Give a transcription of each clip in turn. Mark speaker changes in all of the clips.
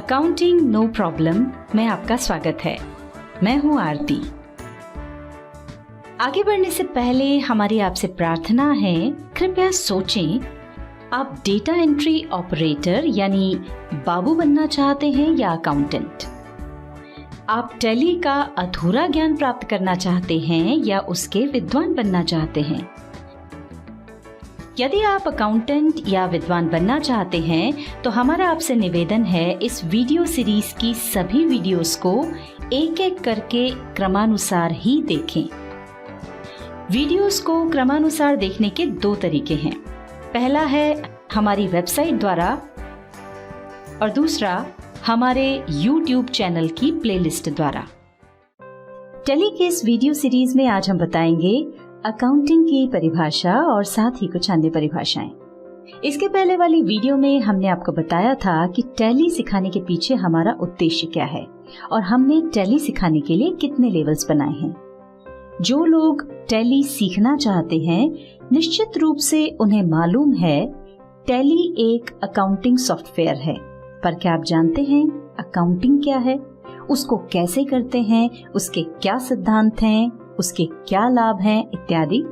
Speaker 1: Accounting no problem में आपका स्वागत है। मैं हूं आरती। आगे बढ़ने से पहले हमारी आपसे प्रार्थना है, कृपया सोचें, आप डेटा एंट्री ऑपरेटर यानी बाबू बनना चाहते हैं या अकाउंटेंट? आप टैली का अधूरा ज्ञान प्राप्त करना चाहते हैं या उसके विद्वान बनना चाहते हैं? यदि आप अकाउंटेंट या विद्वान बनना चाहते हैं तो हमारा आपसे निवेदन है, इस वीडियो सीरीज की सभी वीडियोस को एक एक करके क्रमानुसार ही देखें। वीडियोस को क्रमानुसार देखने के दो तरीके हैं। पहला है हमारी वेबसाइट द्वारा और दूसरा हमारे YouTube चैनल की प्लेलिस्ट द्वारा। टैली के इस वीडियो सीरीज में आज हम बताएंगे अकाउंटिंग की परिभाषा और साथ ही कुछ अन्य परिभाषाएं। इसके पहले वाली वीडियो में हमने आपको बताया था कि टैली सिखाने के पीछे हमारा उद्देश्य क्या है और हमने टैली सिखाने के लिए कितने लेवल्स बनाए हैं। जो लोग टैली सीखना चाहते हैं, निश्चित रूप से उन्हें मालूम है टैली एक अकाउंटिंग सॉफ्टवेयर है, पर क्या आप जानते हैं अकाउंटिंग क्या है, उसको कैसे करते हैं, उसके क्या सिद्धांत हैं, उसके क्या लाभ हैं इत्यादि?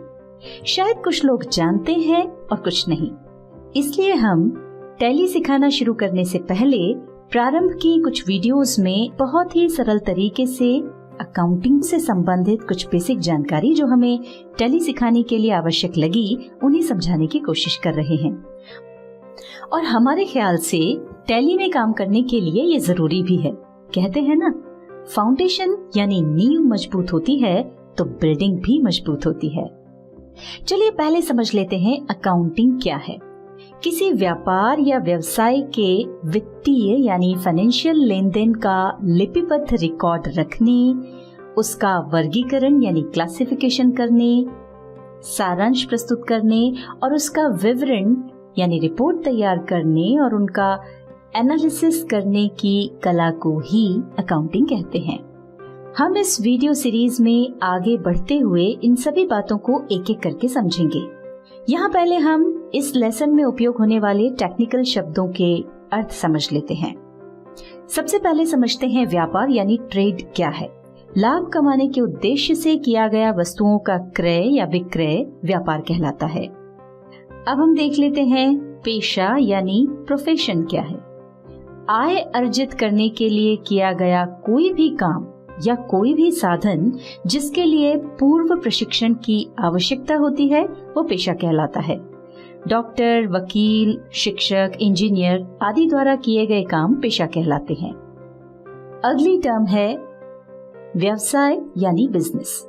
Speaker 1: शायद कुछ लोग जानते हैं और कुछ नहीं। इसलिए हम टैली सिखाना शुरू करने से पहले प्रारंभ की कुछ वीडियोस में बहुत ही सरल तरीके से अकाउंटिंग से संबंधित कुछ बेसिक जानकारी जो हमें टैली सिखाने के लिए आवश्यक लगी, उन्हें समझाने की कोशिश कर रहे हैं। और हमारे ख्याल से टैली में काम करने के लिए ये जरूरी भी है। कहते हैं ना, फाउंडेशन यानी नींव मजबूत होती है तो बिल्डिंग भी मजबूत होती है। चलिए पहले समझ लेते हैं अकाउंटिंग क्या है। किसी व्यापार या व्यवसाय के वित्तीय यानी फाइनेंशियल लेन देन का लिपिबद्ध रिकॉर्ड रखने, उसका वर्गीकरण यानी क्लासिफिकेशन करने, सारांश प्रस्तुत करने और उसका विवरण यानी रिपोर्ट तैयार करने और उनका एनालिसिस करने की कला को ही अकाउंटिंग कहते हैं। हम इस वीडियो सीरीज में आगे बढ़ते हुए इन सभी बातों को एक एक करके समझेंगे। यहाँ पहले हम इस लेसन में उपयोग होने वाले टेक्निकल शब्दों के अर्थ समझ लेते हैं। सबसे पहले समझते हैं व्यापार यानी ट्रेड क्या है। लाभ कमाने के उद्देश्य से किया गया वस्तुओं का क्रय या विक्रय व्यापार कहलाता है। अब हम देख लेते हैं पेशा यानी प्रोफेशन क्या है। आय अर्जित करने के लिए किया गया कोई भी काम या कोई भी साधन जिसके लिए पूर्व प्रशिक्षण की आवश्यकता होती है, वो पेशा कहलाता है। डॉक्टर, वकील, शिक्षक, इंजीनियर आदि द्वारा किए गए काम पेशा कहलाते हैं। अगली टर्म है व्यवसाय यानी बिजनेस।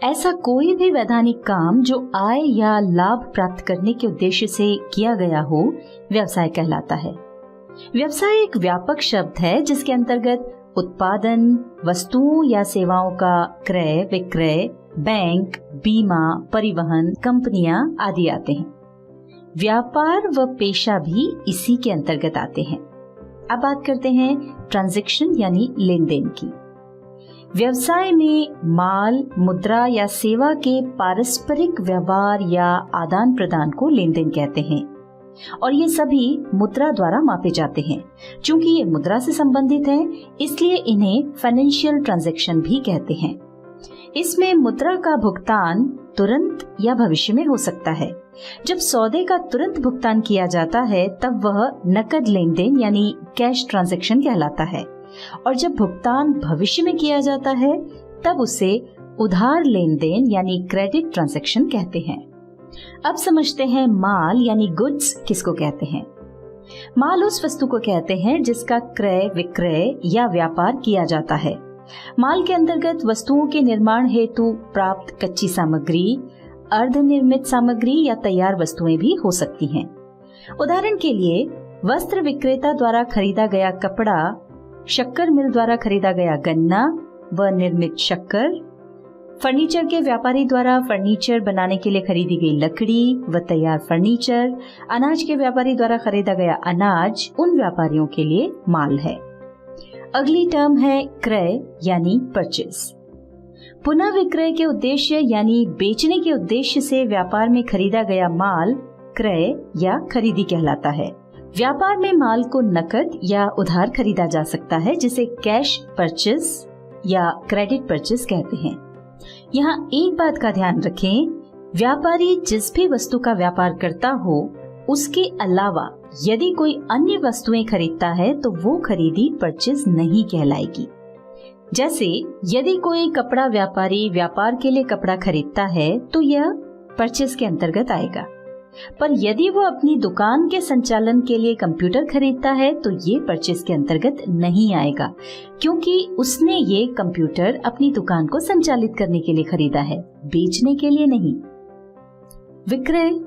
Speaker 1: ऐसा कोई भी वैधानिक काम जो आय या लाभ प्राप्त करने के उद्देश्य से किया गया हो, व्यवसाय कहलाता है। व्यवसाय एक व्यापक शब्द है जिसके अंतर्गत उत्पादन, वस्तुओं या सेवाओं का क्रय विक्रय, बैंक, बीमा, परिवहन, कंपनियां आदि आते हैं। व्यापार व पेशा भी इसी के अंतर्गत आते हैं। अब बात करते हैं ट्रांजैक्शन यानी लेन देन की। व्यवसाय में माल, मुद्रा या सेवा के पारस्परिक व्यवहार या आदान प्रदान को लेन देन कहते हैं और ये सभी मुद्रा द्वारा मापे जाते हैं। चूंकि ये मुद्रा से संबंधित हैं, इसलिए इन्हें फाइनेंशियल ट्रांजैक्शन भी कहते हैं। इसमें मुद्रा का भुगतान तुरंत या भविष्य में हो सकता है। जब सौदे का तुरंत भुगतान किया जाता है तब वह नकद लेन देन यानी कैश ट्रांजैक्शन कहलाता है और जब भुगतान भविष्य में किया जाता है तब उसे उधार लेन देन यानी क्रेडिट ट्रांजैक्शन कहते हैं। अब समझते हैं माल यानी गुड्स किसको कहते हैं। माल उस वस्तु को कहते हैं जिसका क्रय विक्रय या व्यापार किया जाता है। माल के अंतर्गत वस्तुओं के निर्माण हेतु प्राप्त कच्ची सामग्री, अर्धनिर्मित सामग्री या तैयार वस्तुएं भी हो सकती हैं। उदाहरण के लिए वस्त्र विक्रेता द्वारा खरीदा गया कपड़ा, शक्कर मिल द्वारा खरीदा गया गन्ना व निर्मित शक्कर, फर्नीचर के व्यापारी द्वारा फर्नीचर बनाने के लिए खरीदी गई लकड़ी व तैयार फर्नीचर, अनाज के व्यापारी द्वारा खरीदा गया अनाज उन व्यापारियों के लिए माल है। अगली टर्म है क्रय यानी परचेज। पुनः विक्रय के उद्देश्य यानी बेचने के उद्देश्य से व्यापार में खरीदा गया माल क्रय या खरीदी कहलाता है। व्यापार में माल को नकद या उधार खरीदा जा सकता है, जिसे कैश परचेस या क्रेडिट परचेस कहते हैं। यहाँ एक बात का ध्यान रखें, व्यापारी जिस भी वस्तु का व्यापार करता हो उसके अलावा यदि कोई अन्य वस्तुएं खरीदता है तो वो खरीदी परचेस नहीं कहलाएगी। जैसे यदि कोई कपड़ा व्यापारी व्यापार के लिए कपड़ा खरीदता है तो यह परचेस के अंतर्गत आएगा, पर यदि वो अपनी दुकान के संचालन के लिए कंप्यूटर खरीदता है तो ये परचेस के अंतर्गत नहीं आएगा, क्योंकि उसने ये कंप्यूटर अपनी दुकान को संचालित करने के लिए खरीदा है, बेचने के लिए नहीं। विक्रय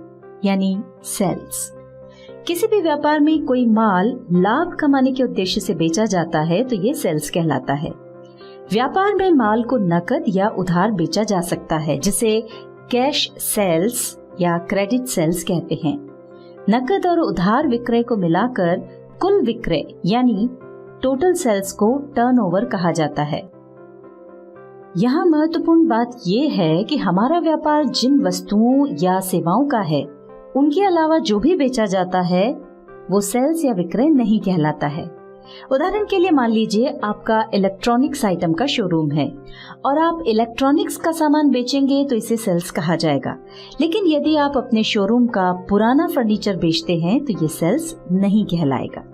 Speaker 1: यानी सेल्स। किसी भी व्यापार में कोई माल लाभ कमाने के उद्देश्य से बेचा जाता है तो ये सेल्स कहलाता है। व्यापार में माल को नकद या उधार बेचा जा सकता है, जिसे कैश सेल्स या क्रेडिट सेल्स कहते हैं। नकद और उधार विक्रय को मिलाकर कुल विक्रय यानी टोटल सेल्स को टर्नओवर कहा जाता है। यहाँ महत्वपूर्ण बात ये है कि हमारा व्यापार जिन वस्तुओं या सेवाओं का है उनके अलावा जो भी बेचा जाता है वो सेल्स या विक्रय नहीं कहलाता है। उदाहरण के लिए मान लीजिए आपका इलेक्ट्रॉनिक्स आइटम का शोरूम है और आप इलेक्ट्रॉनिक्स का सामान बेचेंगे तो इसे सेल्स कहा जाएगा, लेकिन यदि आप अपने शोरूम का पुराना फर्नीचर बेचते हैं तो ये सेल्स नहीं कहलाएगा।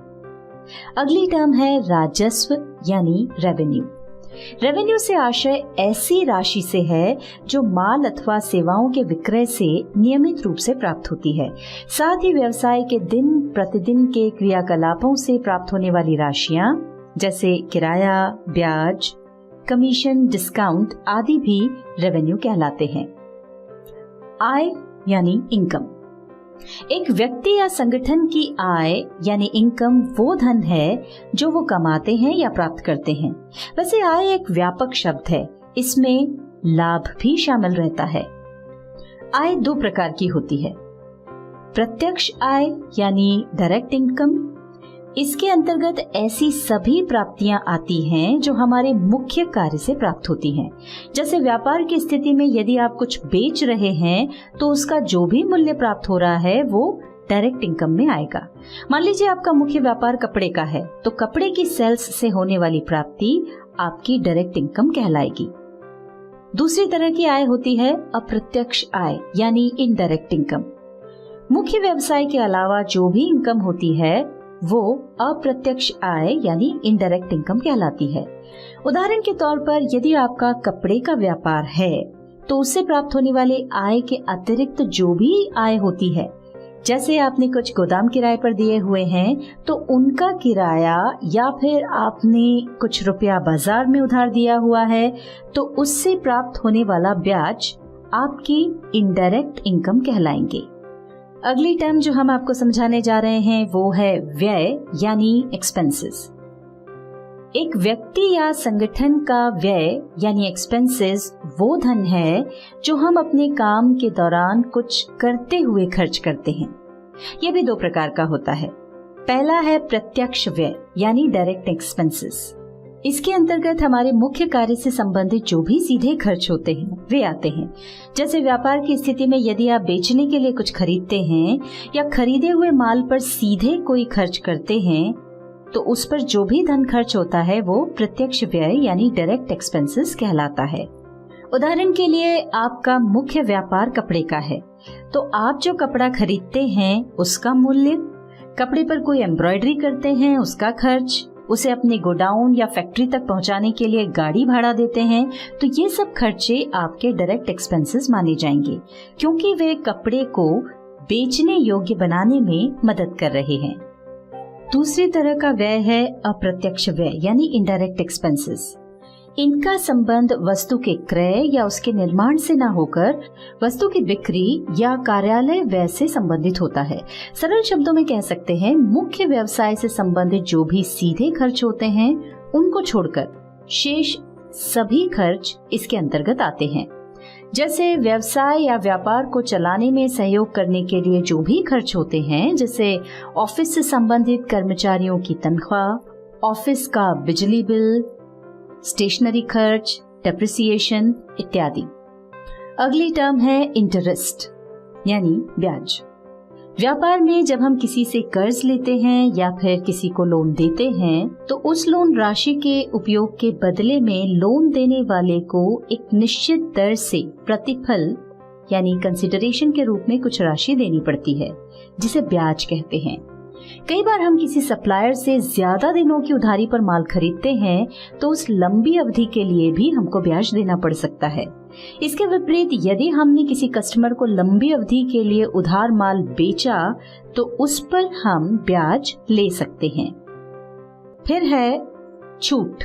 Speaker 1: अगली टर्म है राजस्व यानी रेवेन्यू। रेवेन्यू से आशय ऐसी राशि से है जो माल अथवा सेवाओं के विक्रय से नियमित रूप से प्राप्त होती है। साथ ही व्यवसाय के दिन प्रतिदिन के क्रियाकलापों से प्राप्त होने वाली राशियां जैसे किराया, ब्याज, कमीशन, डिस्काउंट आदि भी रेवेन्यू कहलाते हैं। आय यानी इनकम। एक व्यक्ति या संगठन की आय यानी इनकम वो धन है जो वो कमाते हैं या प्राप्त करते हैं। वैसे आय एक व्यापक शब्द है, इसमें लाभ भी शामिल रहता है। आय दो प्रकार की होती है। प्रत्यक्ष आय यानी डायरेक्ट इनकम। इसके अंतर्गत ऐसी सभी प्राप्तियां आती हैं जो हमारे मुख्य कार्य से प्राप्त होती हैं। जैसे व्यापार की स्थिति में यदि आप कुछ बेच रहे हैं तो उसका जो भी मूल्य प्राप्त हो रहा है वो डायरेक्ट इनकम में आएगा। मान लीजिए आपका मुख्य व्यापार कपड़े का है तो कपड़े की सेल्स से होने वाली प्राप्ति आपकी डायरेक्ट इनकम कहलाएगी। दूसरी तरह की आय होती है अप्रत्यक्ष आय यानी इनडायरेक्ट इनकम। मुख्य व्यवसाय के अलावा जो भी इनकम होती है वो अप्रत्यक्ष आय यानी इनडायरेक्ट इनकम कहलाती है। उदाहरण के तौर पर यदि आपका कपड़े का व्यापार है तो उससे प्राप्त होने वाले आय के अतिरिक्त जो भी आय होती है, जैसे आपने कुछ गोदाम किराए पर दिए हुए हैं तो उनका किराया, या फिर आपने कुछ रुपया बाजार में उधार दिया हुआ है तो उससे प्राप्त होने वाला ब्याज आपकी इनडायरेक्ट इनकम कहलाएंगे। अगली टर्म जो हम आपको समझाने जा रहे हैं वो है व्यय यानी एक्सपेंसेस। एक व्यक्ति या संगठन का व्यय यानी एक्सपेंसेस वो धन है जो हम अपने काम के दौरान कुछ करते हुए खर्च करते हैं। यह भी दो प्रकार का होता है। पहला है प्रत्यक्ष व्यय यानी डायरेक्ट एक्सपेंसेस। इसके अंतर्गत हमारे मुख्य कार्य से संबंधित जो भी सीधे खर्च होते हैं वे आते हैं। जैसे व्यापार की स्थिति में यदि आप बेचने के लिए कुछ खरीदते हैं या खरीदे हुए माल पर सीधे कोई खर्च करते हैं तो उस पर जो भी धन खर्च होता है वो प्रत्यक्ष व्यय यानी डायरेक्ट एक्सपेंसेस कहलाता है। उदाहरण के लिए आपका मुख्य व्यापार कपड़े का है तो आप जो कपड़ा खरीदते हैं उसका मूल्य, कपड़े पर कोई एम्ब्रॉयडरी करते हैं उसका खर्च, उसे अपने गोडाउन या फैक्ट्री तक पहुंचाने के लिए गाड़ी भाड़ा देते हैं, तो ये सब खर्चे आपके डायरेक्ट एक्सपेंसेस माने जाएंगे क्योंकि वे कपड़े को बेचने योग्य बनाने में मदद कर रहे हैं। दूसरी तरह का व्यय है अप्रत्यक्ष व्यय यानी इनडायरेक्ट एक्सपेंसेस। इनका संबंध वस्तु के क्रय या उसके निर्माण से न होकर वस्तु की बिक्री या कार्यालय व्यय से संबंधित होता है। सरल शब्दों में कह सकते हैं मुख्य व्यवसाय से संबंधित जो भी सीधे खर्च होते हैं उनको छोड़कर शेष सभी खर्च इसके अंतर्गत आते हैं। जैसे व्यवसाय या व्यापार को चलाने में सहयोग करने के लिए जो भी खर्च होते हैं, जैसे ऑफिस से संबंधित कर्मचारियों की तनख्वाह, ऑफिस का बिजली बिल, स्टेशनरी खर्च, डेप्रिसिएशन इत्यादि। अगली टर्म है इंटरेस्ट यानी ब्याज। व्यापार में जब हम किसी से कर्ज लेते हैं या फिर किसी को लोन देते हैं तो उस लोन राशि के उपयोग के बदले में लोन देने वाले को एक निश्चित दर से प्रतिफल यानी कंसिडरेशन के रूप में कुछ राशि देनी पड़ती है, जिसे ब्याज कहते हैं। कई बार हम किसी सप्लायर से ज्यादा दिनों की उधारी पर माल खरीदते हैं तो उस लंबी अवधि के लिए भी हमको ब्याज देना पड़ सकता है। इसके विपरीत यदि हमने किसी कस्टमर को लंबी अवधि के लिए उधार माल बेचा तो उस पर हम ब्याज ले सकते हैं। फिर है छूट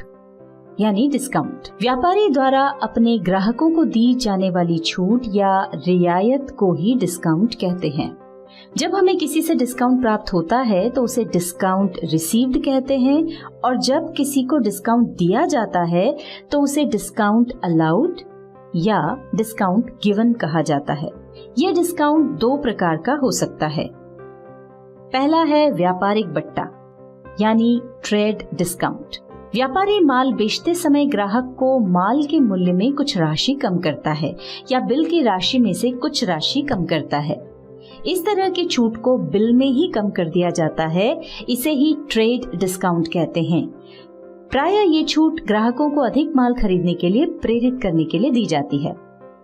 Speaker 1: यानी डिस्काउंट। व्यापारी द्वारा अपने ग्राहकों को दी जाने वाली छूट या रियायत को ही डिस्काउंट कहते हैं। जब हमें किसी से डिस्काउंट प्राप्त होता है तो उसे डिस्काउंट रिसीव्ड कहते हैं और जब किसी को डिस्काउंट दिया जाता है तो उसे डिस्काउंट अलाउड या डिस्काउंट गिवन कहा जाता है। यह डिस्काउंट दो प्रकार का हो सकता है। पहला है व्यापारिक बट्टा यानी ट्रेड डिस्काउंट। व्यापारी माल बेचते समय ग्राहक को माल के मूल्य में कुछ राशि कम करता है या बिल की राशि में से कुछ राशि कम करता है। इस तरह की छूट को बिल में ही कम कर दिया जाता है, इसे ही ट्रेड डिस्काउंट कहते हैं। प्रायः ये छूट ग्राहकों को अधिक माल खरीदने के लिए प्रेरित करने के लिए दी जाती है।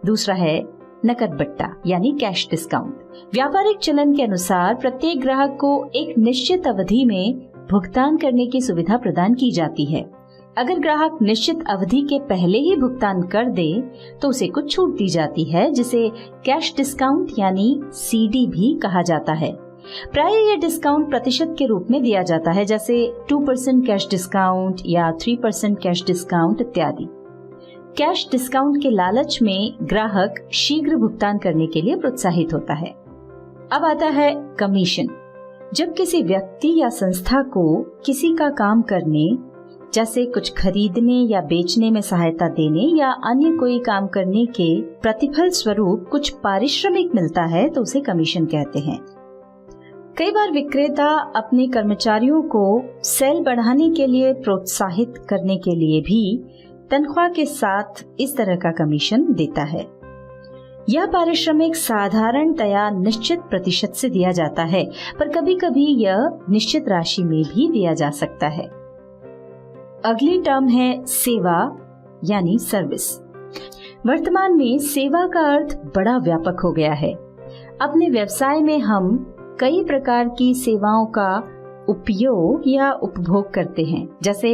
Speaker 1: दूसरा है नकद बट्टा यानी कैश डिस्काउंट। व्यापारिक चलन के अनुसार प्रत्येक ग्राहक को एक निश्चित अवधि में भुगतान करने की सुविधा प्रदान की जाती है। अगर ग्राहक निश्चित अवधि के पहले ही भुगतान कर दे तो उसे कुछ छूट दी जाती है, जिसे कैश डिस्काउंट यानी सीडी भी कहा जाता है। प्राय यह डिस्काउंट प्रतिशत के रूप में दिया जाता है, जैसे 2% कैश डिस्काउंट या 3% कैश डिस्काउंट इत्यादि। कैश डिस्काउंट के लालच में ग्राहक शीघ्र भुगतान करने के लिए प्रोत्साहित होता है। अब आता है कमीशन। जब किसी व्यक्ति या संस्था को किसी का काम करने जैसे कुछ खरीदने या बेचने में सहायता देने या अन्य कोई काम करने के प्रतिफल स्वरूप कुछ पारिश्रमिक मिलता है तो उसे कमीशन कहते हैं। कई बार विक्रेता अपने कर्मचारियों को सेल बढ़ाने के लिए प्रोत्साहित करने के लिए भी तनख्वाह के साथ इस तरह का कमीशन देता है। यह पारिश्रमिक साधारणतया निश्चित प्रतिशत से दिया जाता है, पर कभी कभी यह निश्चित राशि में भी दिया जा सकता है। अगली टर्म है सेवा यानी सर्विस। वर्तमान में सेवा का अर्थ बड़ा व्यापक हो गया है। अपने व्यवसाय में हम कई प्रकार की सेवाओं का उपयोग या उपभोग करते हैं, जैसे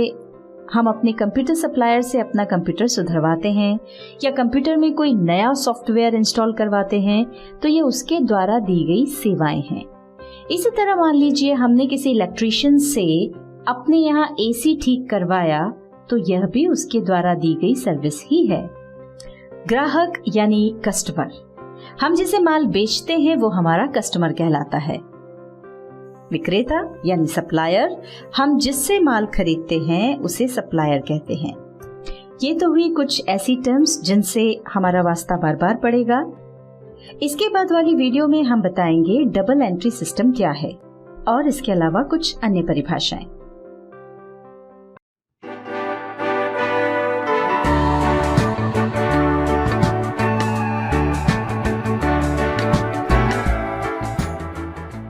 Speaker 1: हम अपने कंप्यूटर सप्लायर से अपना कंप्यूटर सुधरवाते हैं या कंप्यूटर में कोई नया सॉफ्टवेयर इंस्टॉल करवाते हैं, तो ये उसके द्वारा दी गई सेवाएं हैं। इसी तरह मान लीजिए हमने किसी इलेक्ट्रीशियन से अपने यहाँ एसी ठीक करवाया, तो यह भी उसके द्वारा दी गई सर्विस ही है। ग्राहक यानी कस्टमर, हम जिसे माल बेचते हैं वो हमारा कस्टमर कहलाता है। विक्रेता यानी सप्लायर, हम जिससे माल खरीदते हैं उसे सप्लायर कहते हैं। ये तो हुई कुछ ऐसी टर्म्स जिनसे हमारा वास्ता बार बार पड़ेगा। इसके बाद वाली वीडियो में हम बताएंगे डबल एंट्री सिस्टम क्या है और इसके अलावा कुछ अन्य परिभाषाएं।